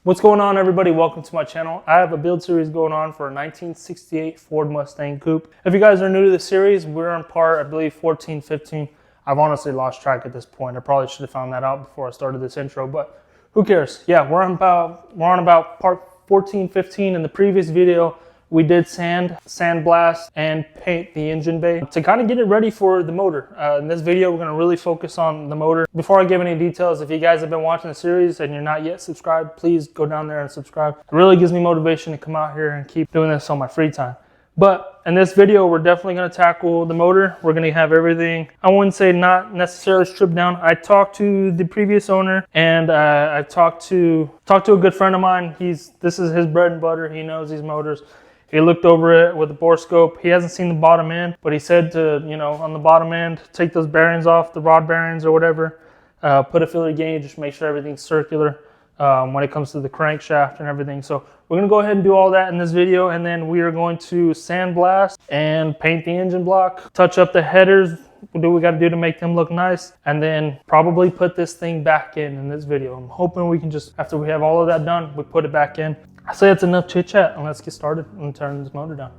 What's going on, everybody? Welcome to my channel. I have a build series going on for a 1968 Ford Mustang Coupe. If you guys are new to the series, we're on part, I believe, 14, 15. I've honestly lost track at this point. I probably should have found that out before I started this intro, but who cares? Yeah, we're on about part 14, 15. In the previous video, we did sandblast, and paint the engine bay to kind of get it ready for the motor. In this video, we're going to really focus on the motor. Before I give any details, if you guys have been watching the series and you're not yet subscribed, please go down there and subscribe. It really gives me motivation to come out here and keep doing this on my free time. But in this video, we're definitely going to tackle the motor. We're going to have everything, I wouldn't say not necessarily stripped down. I talked to the previous owner, and I talked to a good friend of mine. This is his bread and butter. He knows these motors. He looked over it with the bore scope. He hasn't seen the bottom end, but he said to, on the bottom end, take those bearings off, the rod bearings or whatever, put a filler gauge, just make sure everything's circular when it comes to the crankshaft and everything. So we're going to go ahead and do all that in this video, and then we are going to sandblast and paint the engine block, touch up the headers, do what we got to do to make them look nice, and then probably put this thing back in this video. I'm hoping we can just, after we have all of that done, we put it back in. I say that's enough chit chat, and let's get started and turn this motor down.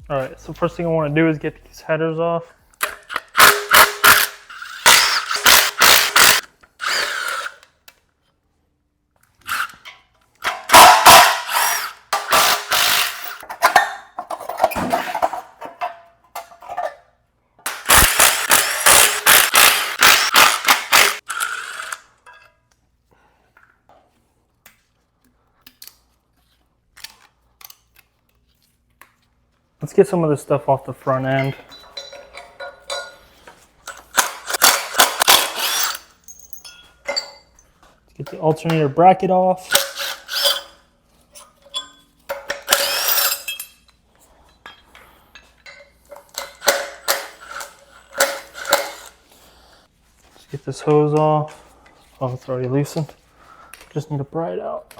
All right, so first thing I want to do is get these headers off. Let's get some of this stuff off the front end. Let's get the alternator bracket off. Let's get this hose off. Oh, it's already loosened. Just need to pry it out.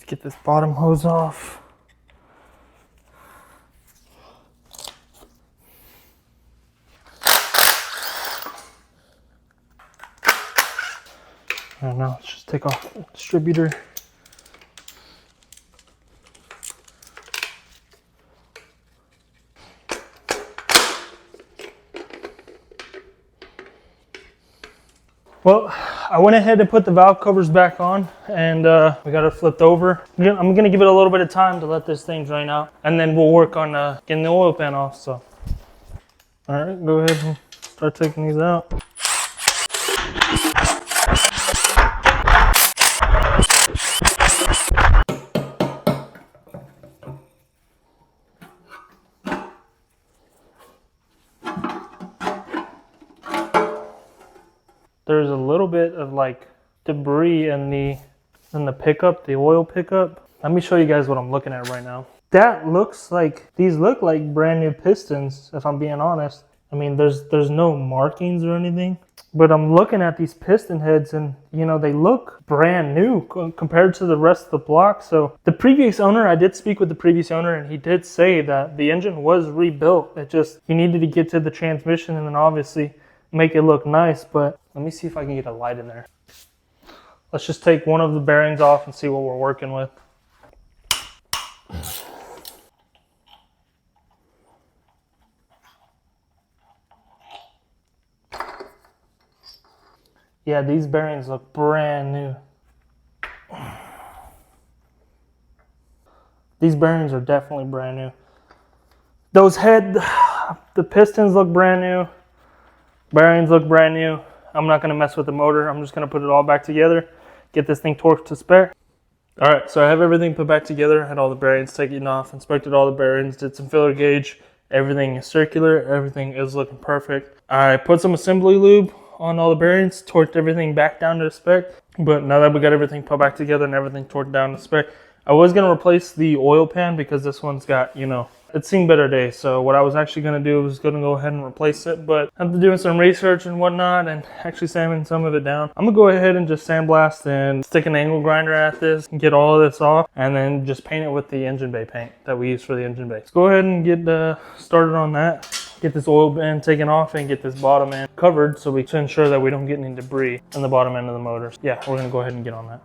Get this bottom hose off. And now let's just take off the distributor. Well, I went ahead and put the valve covers back on, and we got it flipped over. I'm gonna give it a little bit of time to let this thing drain out, and then we'll work on getting the oil pan off. So, all right, go ahead and start taking these out. There's a little bit of like debris in the pickup, the oil pickup. Let me show you guys what I'm looking at right now. That looks like, these look like brand new pistons, if I'm being honest. I mean, there's no markings or anything, but I'm looking at these piston heads, and they look brand new compared to the rest of the block. So the previous owner, I did speak with the previous owner, and he did say that the engine was rebuilt. It just, he needed to get to the transmission and then obviously make it look nice. But let me see if I can get a light in there. Let's just take one of the bearings off and see what we're working with. Yeah, these bearings look brand new. These bearings are definitely brand new. The pistons look brand new. Bearings look brand new. I'm not going to mess with the motor. I'm just going to put it all back together, get this thing torqued to spec. All right, so I have everything put back together. I had all the bearings taken off, inspected all the bearings, did some filler gauge. Everything is circular. Everything is looking perfect. I put some assembly lube on all the bearings, torqued everything back down to spec. But now that we got everything put back together and everything torqued down to spec, I was going to replace the oil pan because this one's got, It's seen better days. So what I was actually going to do was going to go ahead and replace it, but after doing some research and whatnot and actually sanding some of it down, I'm gonna go ahead and just sandblast and stick an angle grinder at this and get all of this off, and then just paint it with the engine bay paint that we use for the engine bay. Let's go ahead and get started on that. Get this oil band taken off and get this bottom end covered so we can ensure that we don't get any debris in the bottom end of the motors. Yeah, we're gonna go ahead and get on that.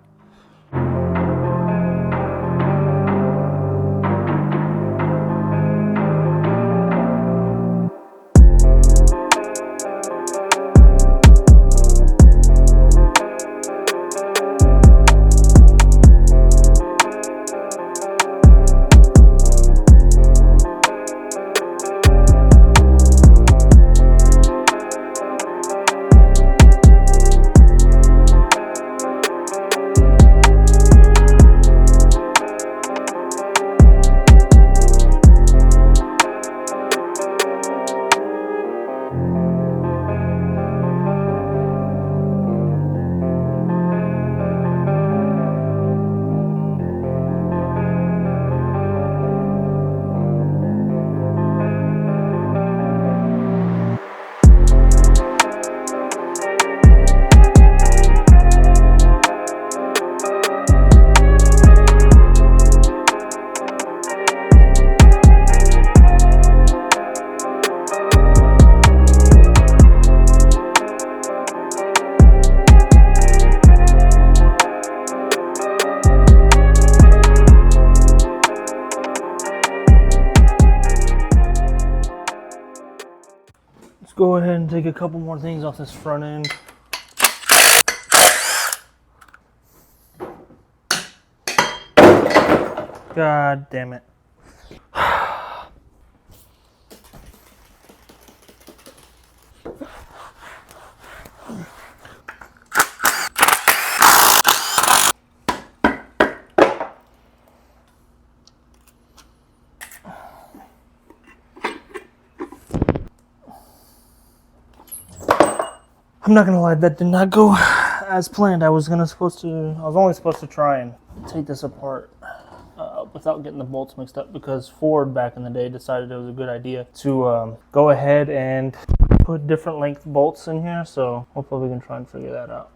Go ahead and take a couple more things off this front end. God damn it. I'm not gonna lie, that did not go as planned. I was only supposed to try and take this apart without getting the bolts mixed up, because Ford back in the day decided it was a good idea to go ahead and put different length bolts in here. So hopefully we can try and figure that out.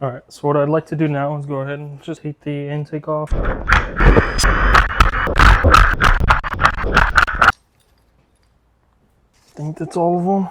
All right, so what I'd like to do now is go ahead and just take the intake off. I think that's all of them.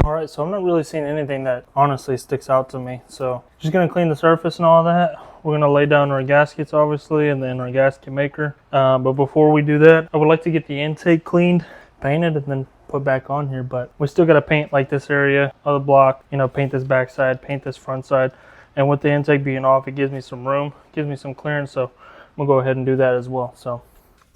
Alright, so I'm not really seeing anything that honestly sticks out to me. So just going to clean the surface and all that. We're going to lay down our gaskets obviously, and then our gasket maker. But before we do that, I would like to get the intake cleaned, painted, and then put back on here. But we still got to paint like this area of the block, you know, paint this back side, paint this front side. And with the intake being off, it gives me some room, gives me some clearance. So I'm going to go ahead and do that as well. So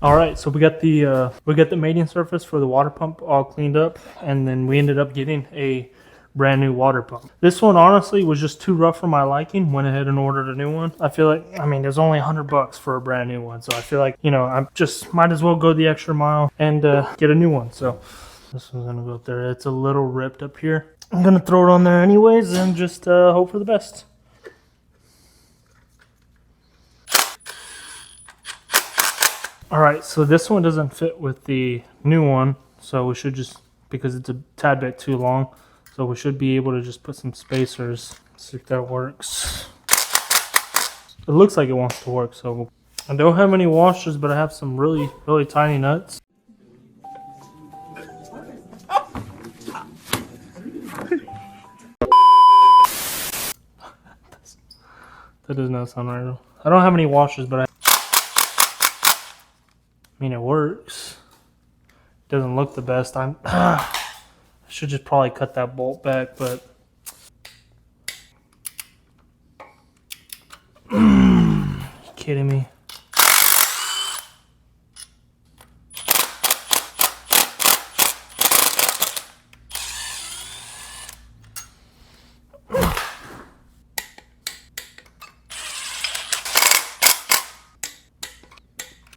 all right, so we got the mating surface for the water pump all cleaned up, and then we ended up getting a brand new water pump. This one honestly was just too rough for my liking. Went ahead and ordered a new one. I feel like, I mean, there's only $100 for a brand new one, so I feel like, you know, I just might as well go the extra mile and get a new one. So this one's gonna go up there. It's a little ripped up here. I'm gonna throw it on there anyways and just hope for the best. All right, so this one doesn't fit with the new one, so we should just, because it's a tad bit too long, so we should be able to just put some spacers. See if that works. It looks like it wants to work, so I don't have any washers, but I have some really, really tiny nuts. That does not sound right. I don't have any washers, but I mean, it works. It doesn't look the best. I should just probably cut that bolt back, but you kidding me?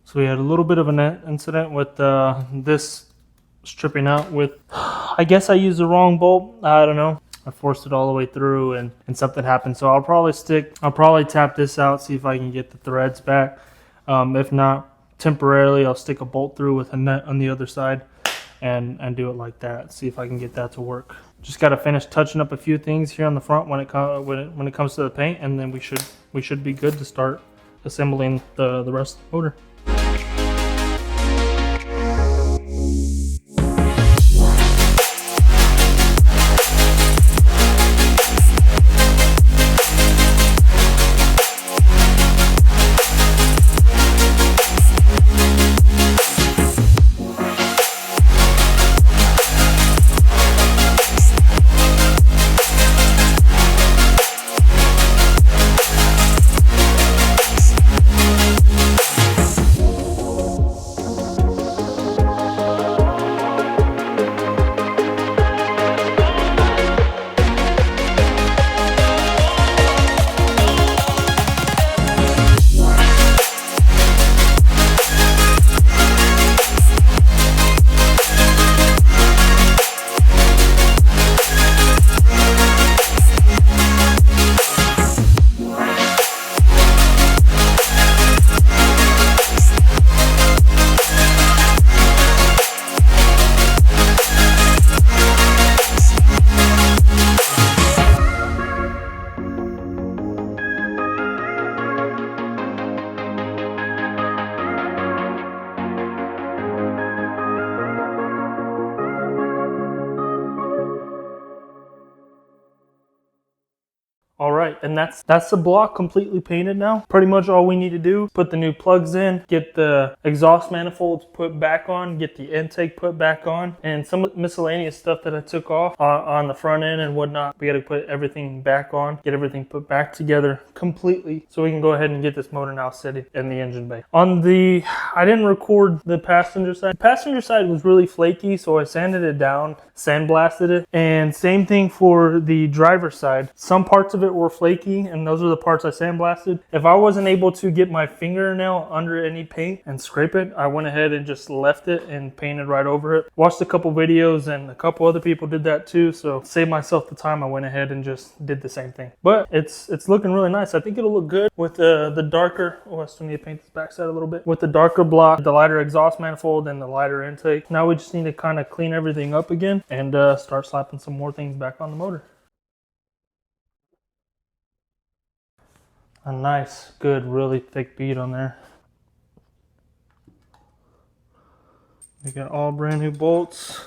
So we had a little bit of an incident with this stripping out with, I guess I used the wrong bolt. I don't know. I forced it all the way through and something happened. So I'll probably tap this out, see if I can get the threads back. If not, temporarily I'll stick a bolt through with a nut on the other side and do it like that. See if I can get that to work. Just got to finish touching up a few things here on the front when it comes to the paint, and then we should be good to start assembling the rest of the motor. All right, and that's the block completely painted now. Pretty much all we need to do, put the new plugs in, get the exhaust manifolds put back on, get the intake put back on, and some miscellaneous stuff that I took off on the front end and whatnot. We got to put everything back on, get everything put back together completely, so we can go ahead and get this motor now set in the engine bay. I didn't record the passenger side. The passenger side was really flaky, so I sanded it down, sandblasted it, and same thing for the driver's side. Some parts of it were flaky, and those are the parts I sandblasted. If I wasn't able to get my fingernail under any paint and scrape it, I went ahead and just left it and painted right over it. Watched a couple videos, and a couple other people did that too, so save myself the time, I went ahead and just did the same thing. But it's looking really nice. I think it'll look good with the darker, oh, I still need to paint this backside a little bit, with the darker block, the lighter exhaust manifold, and the lighter intake. Now we just need to kind of clean everything up again and start slapping some more things back on the motor. A nice, good, really thick bead on there. We got all brand new bolts.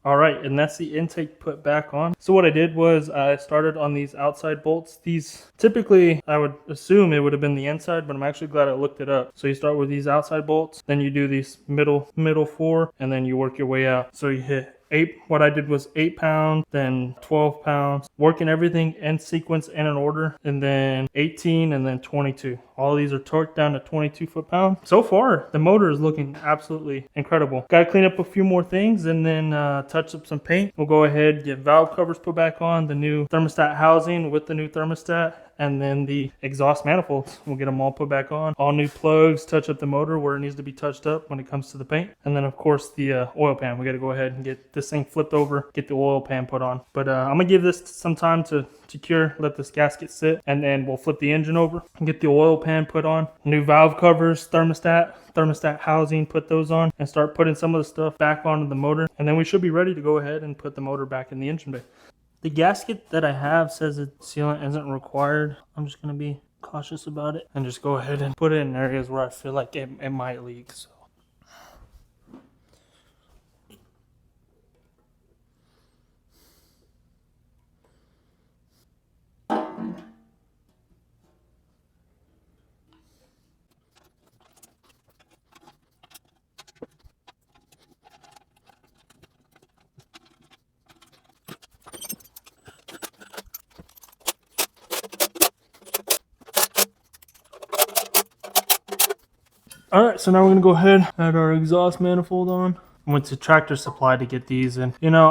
All right, and that's the intake put back on. So what I did was I started on these outside bolts. These typically, I would assume it would have been the inside, but I'm actually glad I looked it up. So you start with these outside bolts, then you do these middle four, and then you work your way out. So you hit What I did was 8 pounds, then 12 pounds, working everything in sequence and in order, and then 18 and then 22. All these are torqued down to 22 foot-pound. So far, the motor is looking absolutely incredible. Got to clean up a few more things and then touch up some paint. We'll go ahead, get valve covers put back on, the new thermostat housing with the new thermostat, and then the exhaust manifolds. We'll get them all put back on. All new plugs, touch up the motor where it needs to be touched up when it comes to the paint. And then of course the oil pan. We got to go ahead and get this thing flipped over, get the oil pan put on. But I'm gonna give this some time to cure, let this gasket sit, and then we'll flip the engine over and get the oil pan put on. New valve covers, thermostat housing, put those on, and start putting some of the stuff back onto the motor. And then we should be ready to go ahead and put the motor back in the engine bay. The gasket that I have says that sealant isn't required. I'm just going to be cautious about it and just go ahead and put it in areas where I feel like it might leak. So. Alright, so now we're going to go ahead and add our exhaust manifold on. I went to Tractor Supply to get these, and you know,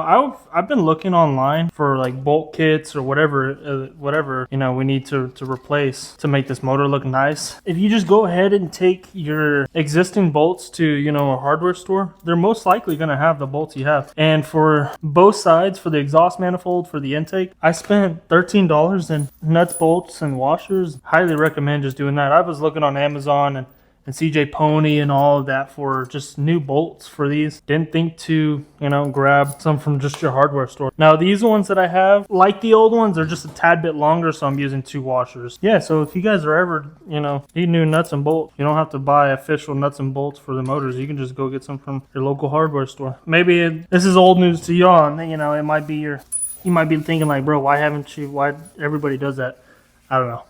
I've been looking online for like bolt kits or whatever you know we need to replace to make this motor look nice. If you just go ahead and take your existing bolts to, you know, a hardware store, they're most likely going to have the bolts you have. And for both sides, for the exhaust manifold, for the intake, I spent $13 in nuts, bolts, and washers. Highly recommend just doing that. I was looking on Amazon and CJ Pony and all of that for just new bolts for these. Didn't think to, you know, grab some from just your hardware store. Now these ones that I have, like the old ones, they're just a tad bit longer, so I'm using 2 washers. Yeah, so if you guys are ever, you know, need new nuts and bolts, you don't have to buy official nuts and bolts for the motors. You can just go get some from your local hardware store. Maybe this is old news to y'all, and you know, it might be you might be thinking like, bro, why everybody does that? I don't know.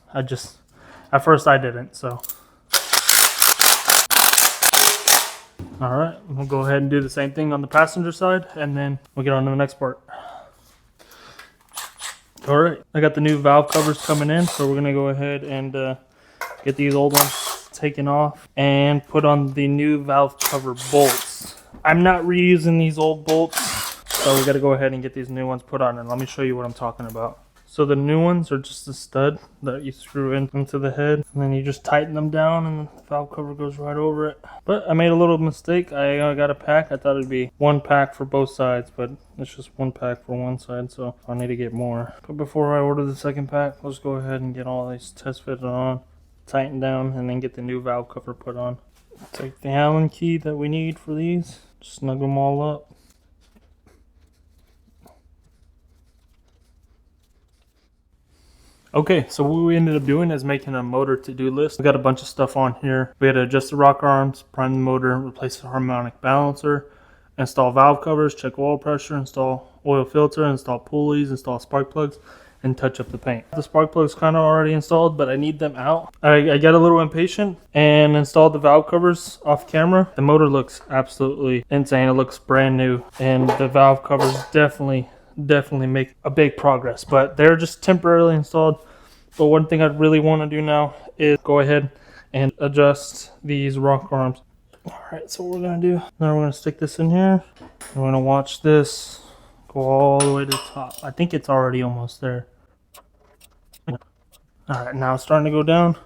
At first I didn't, so. All right, we'll go ahead and do the same thing on the passenger side, and then we'll get on to the next part. All right, I got the new valve covers coming in, so we're gonna go ahead and get these old ones taken off and put on the new valve cover bolts. I'm not reusing these old bolts, so we gotta go ahead and get these new ones put on, and let me show you what I'm talking about. So the new ones are just a stud that you screw into the head, and then you just tighten them down and the valve cover goes right over it. But I made a little mistake. I got a pack. I thought it'd be 1 pack for both sides, but it's just 1 pack for one side, so I need to get more. But before I order the second pack, let's go ahead and get all these test fitted on, tighten down, and then get the new valve cover put on. Take the Allen key that we need for these, snug them all up. Okay, so what we ended up doing is making a motor to-do list. We got a bunch of stuff on here. We had to adjust the rock arms, prime the motor, replace the harmonic balancer, install valve covers, check oil pressure, install oil filter, install pulleys, install spark plugs, and touch up the paint. The spark plugs kind of already installed, but I need them out. I got a little impatient and installed the valve covers off camera. The motor looks absolutely insane. It looks brand new, and the valve covers definitely make a big progress, but they're just temporarily installed. But one thing I really want to do now is go ahead and adjust these rock arms. All right, so what we're gonna do now, we're gonna stick this in here. We're gonna watch this go all the way to the top. I think it's already almost there. All right, now it's starting to go down.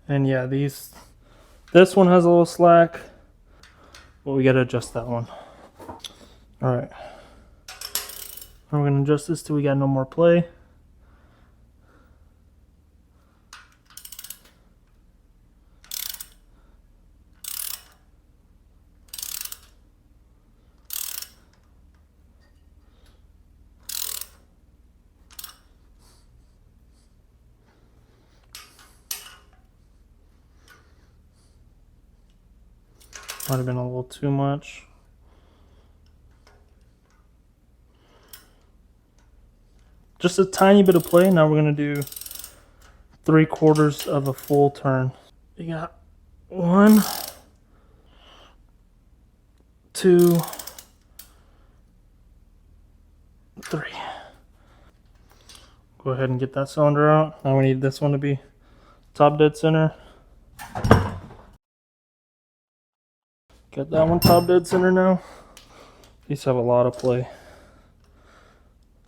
And yeah, this one has a little slack, but we gotta adjust that one. All right. We're going to adjust this till we got no more play. Might have been a little too much. Just a tiny bit of play. Now we're going to do 3/4 of a full turn. You got 1, 2, 3. Go ahead and get that cylinder out. Now we need this one to be top dead center. Got that one top dead center now. These have a lot of play.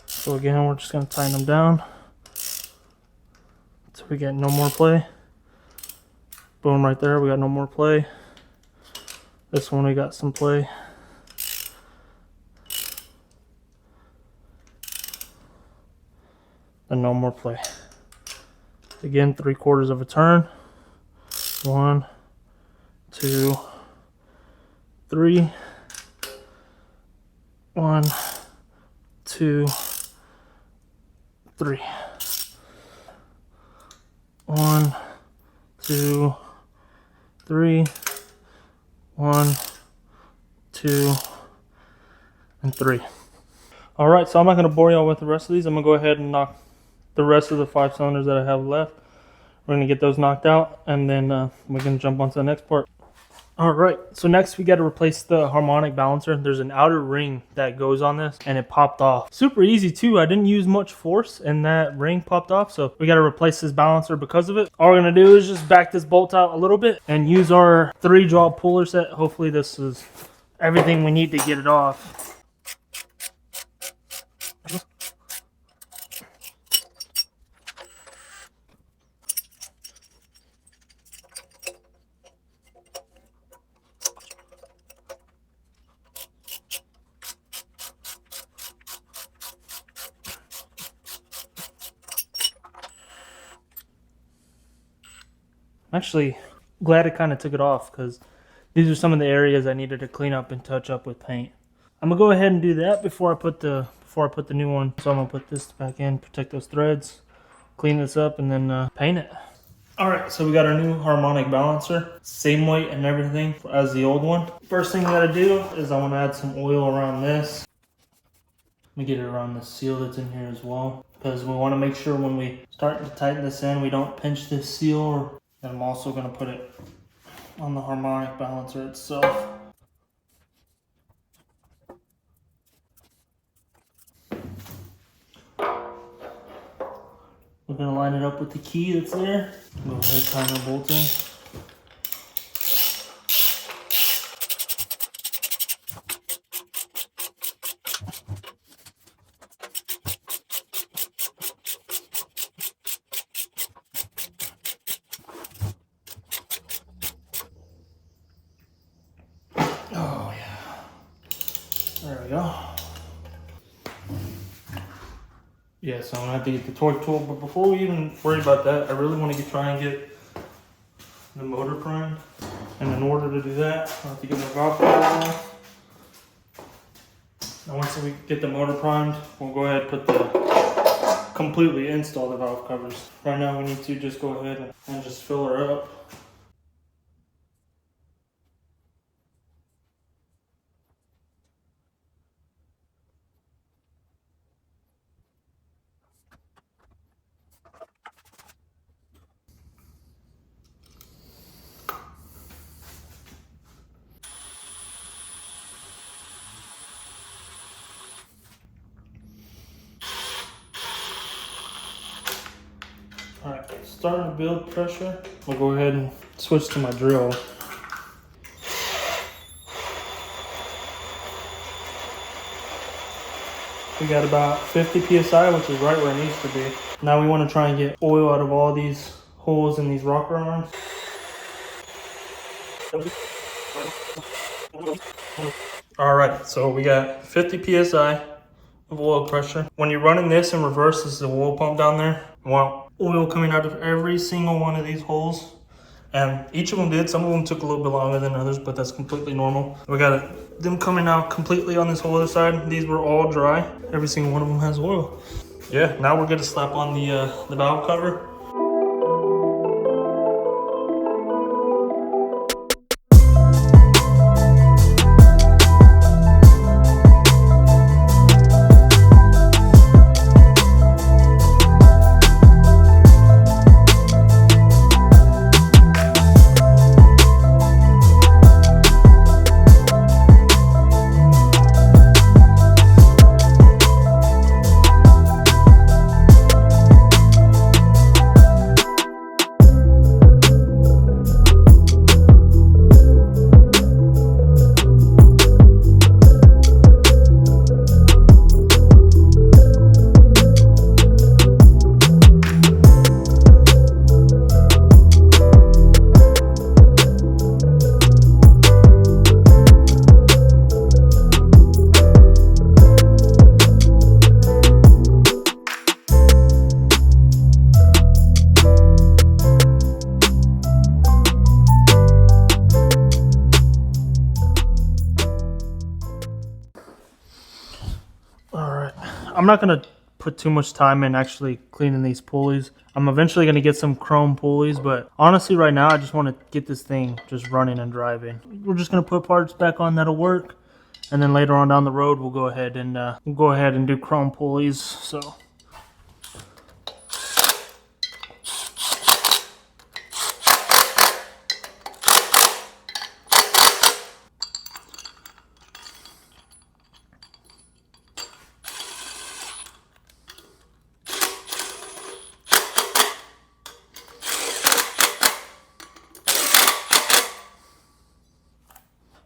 So again, we're just going to tighten them down until we get no more play. Boom, right there, we got no more play. This one we got some play. And no more play. Again, 3/4 of a turn. 1, 2, 3. 1, 2, 3. 1, 2, 3. 1, 2, and 3. All right, so I'm not going to bore y'all with the rest of these. I'm going to go ahead and knock the rest of the 5 cylinders that I have left. We're going to get those knocked out, and then we can jump on to the next part. All right, so next we got to replace the harmonic balancer. There's an outer ring that goes on this, and it popped off. Super easy too. I didn't use much force, and that ring popped off, so we got to replace this balancer because of it. All we're going to do is just back this bolt out a little bit and use our 3-jaw puller set. Hopefully this is everything we need to get it off. Actually glad it kind of took it off because these are some of the areas I needed to clean up and touch up with paint. I'm gonna go ahead and do that before I put the new one. So I'm gonna put this back in, protect those threads, clean this up, and then paint it. All right, so we got our new harmonic balancer, same weight and everything as the old one. First thing we gotta do is I want to add some oil around this. Let me get it around the seal that's in here as well, because we want to make sure when we start to tighten this in, we don't pinch this seal. And I'm also going to put it on the harmonic balancer itself. We're going to line it up with the key that's there. Go ahead, time our bolt in. Oh yeah, there we go. Yeah, so I'm gonna have to get the torque tool, but before we even worry about that, I really want to try and get the motor primed. And in order to do that, I'll have to get my valve covers on. Now once we get the motor primed, we'll go ahead and completely install the valve covers. Right now we need to just go ahead and just fill her up. Alright, starting to build pressure. I'll go ahead and switch to my drill. We got about 50 psi, which is right where it needs to be. Now we want to try and get oil out of all these holes in these rocker arms. Alright, so we got 50 psi of oil pressure. When you're running this in reverse, this is a oil pump down there. You want oil coming out of every single one of these holes. And each of them did. Some of them took a little bit longer than others, but that's completely normal. We got them coming out completely on this whole other side. These were all dry. Every single one of them has oil. Yeah, now we're gonna slap on the valve cover. I'm not going to put too much time in actually cleaning these pulleys. I'm eventually going to get some chrome pulleys, but honestly right now I just want to get this thing just running and driving. We're just going to put parts back on that'll work, and then later on down the road we'll go ahead and do chrome pulleys. So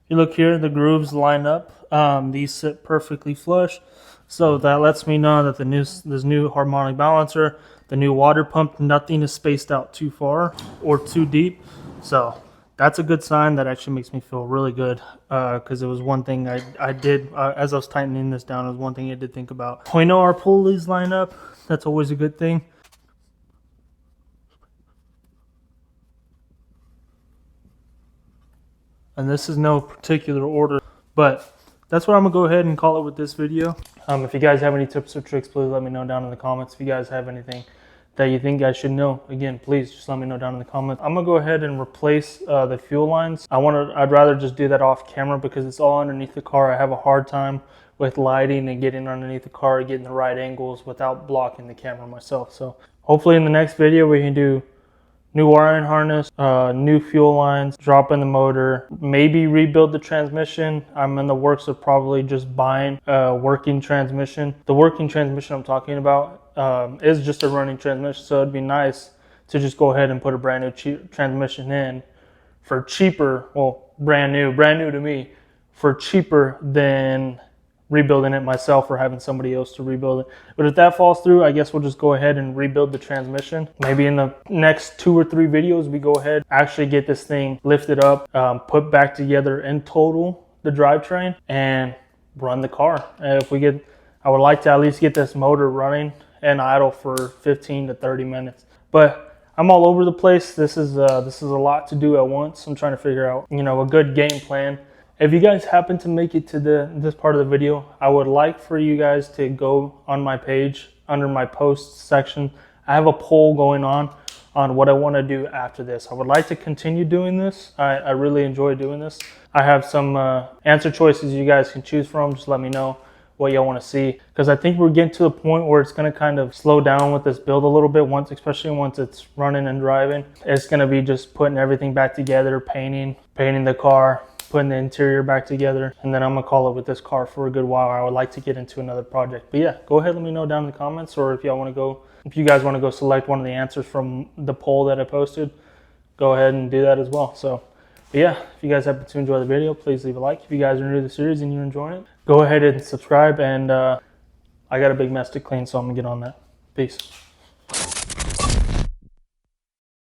you look here, the grooves line up. These sit perfectly flush, so that lets me know that this new harmonic balancer, the new water pump, nothing is spaced out too far or too deep. So that's a good sign. That actually makes me feel really good, because it was one thing I did as I was tightening this down. It was one thing I did think about. We know our pulleys line up. That's always a good thing. And this is no particular order, but that's what I'm gonna go ahead and call it with this video. If you guys have any tips or tricks, please let me know down in the comments. If you guys have anything that you think I should know, again, please just let me know down in the comments. I'm gonna go ahead and replace the fuel lines. I'd rather just do that off camera because it's all underneath the car. I have a hard time with lighting and getting underneath the car, getting the right angles without blocking the camera myself. So hopefully in the next video we can do new wiring harness, new fuel lines, drop in the motor, maybe rebuild the transmission. I'm in the works of probably just buying a working transmission. The working transmission I'm talking about is just a running transmission, so it'd be nice to just go ahead and put a brand new transmission in for cheaper, well, brand new to me, for cheaper than rebuilding it myself or having somebody else to rebuild it. But if that falls through, I guess we'll just go ahead and rebuild the transmission. Maybe in the next 2 or 3 videos we go ahead, actually get this thing lifted up, put back together in total the drivetrain, and run the car. If we get, I would like to at least get this motor running and idle for 15 to 30 minutes. But I'm all over the place. This is a lot to do at once. I'm trying to figure out, you know, a good game plan. If you guys happen to make it to this part of the video, I would like for you guys to go on my page under my posts section. I have a poll going on what I want to do after this. I would like to continue doing this. I really enjoy doing this. I have some answer choices you guys can choose from. Just let me know what y'all want to see, because I think we're getting to the point where it's going to kind of slow down with this build a little bit, especially once it's running and driving. It's going to be just putting everything back together, painting the car, putting the interior back together, and then I'm gonna call it with this car for a good while. I would like to get into another project. But yeah, go ahead, let me know down in the comments, or if you guys want to go select one of the answers from the poll that I posted, go ahead and do that as well. So yeah, if you guys happen to enjoy the video, please leave a like. If you guys are new to the series and you're enjoying it, go ahead and subscribe. And I got a big mess to clean, so I'm gonna get on that. Peace.